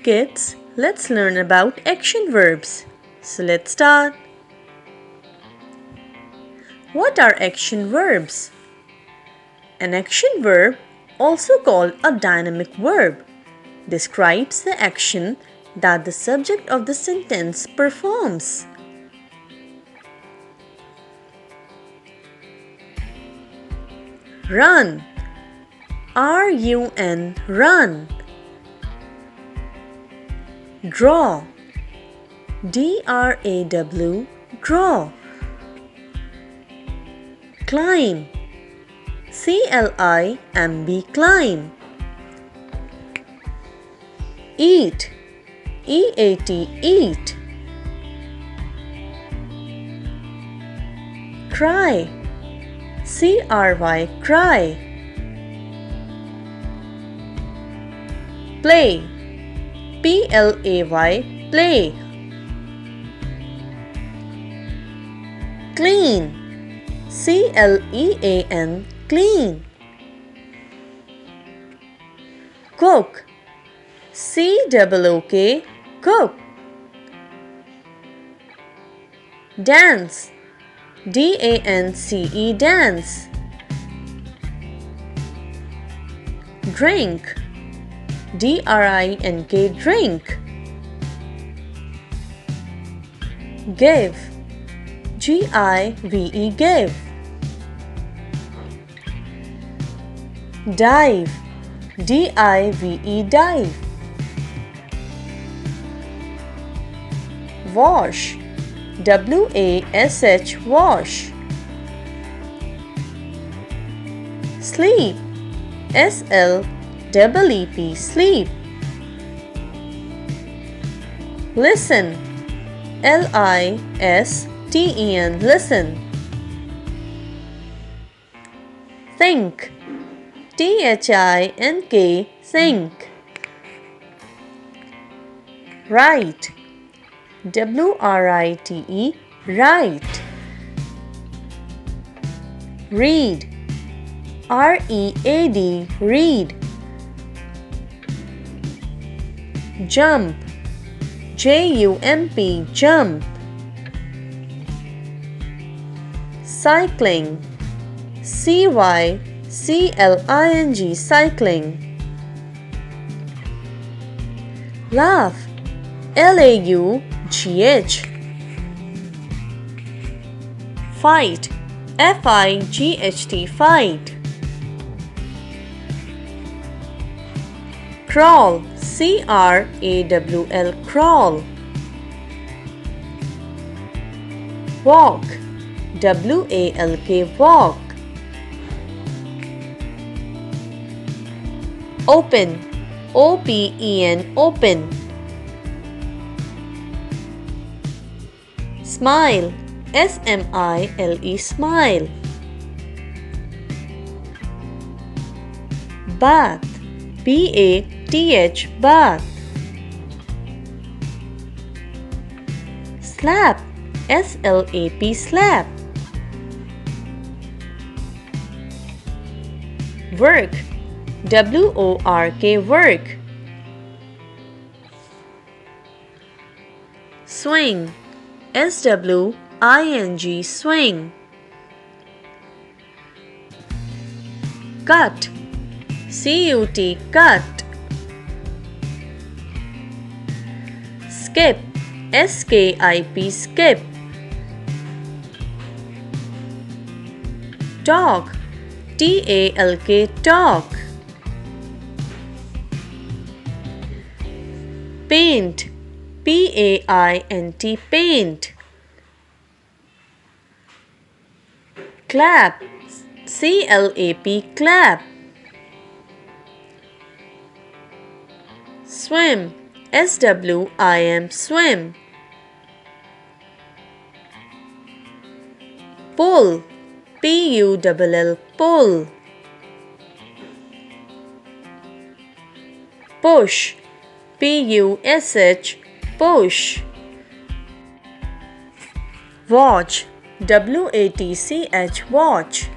kids, let's learn about action verbs. So let's start. What are action verbs? An action verb, also called a dynamic verb, describes the action that the subject of the sentence performs. Run. R-U-N, run. Draw. D-R-A-W, draw. Climb. C-L-I-M-B, climb. Eat. E-A-T, eat. Cry. C-R-Y, cry. Play. P-L-A-Y, play. Clean. C-L-E-A-N, clean. Cook. C-O-O-K, cook. Dance. D-A-N-C-E, dance. Drink. D-R-I-N-K, drink. Give. G-I-V-E, give. Dive. D-I-V-E, dive. Wash. W-A-S-H, wash. Sleep. S-L-E-E-P, sleep. Listen. L-I-S-T-E-N, listen. Think. T-H-I-N-K, think. Write. W-R-I-T-E, write. Read. R-E-A-D, read. Jump. J-U-M-P, jump. Cycling. C-Y-C-L-I-N-G, cycling. Laugh. L-A-U-G-H. Fight. F-I-G-H-T, fight. Crawl. C-R-A-W-L, crawl. Walk. W-A-L-K, walk. Open. O-P-E-N, open. Smile. S-M-I-L-E, smile. Bath. B-A-T-H, bath. Slap. S-L-A-P, slap. Work. W-O-R-K, work. Swing. S-W-I-N-G, swing. Cut. C-U-T, cut. Skip. S-K-I-P, skip. Talk. T-A-L-K, talk. Paint. P-A-I-N-T, paint. Clap. C-L-A-P, clap. Swim. S-W-I-M, swim. Pull. P-U-L-L, pull. Push. P-U-S-H, push. Watch. W-A-T-C-H, watch.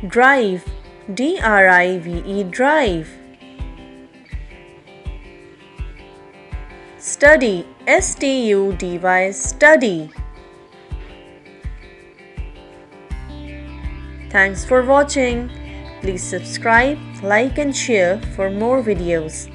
Drive. D-R-I-V-E, drive. Study, S-T-U-D-Y, study. Thanks for watching. Please subscribe, like and share for more videos.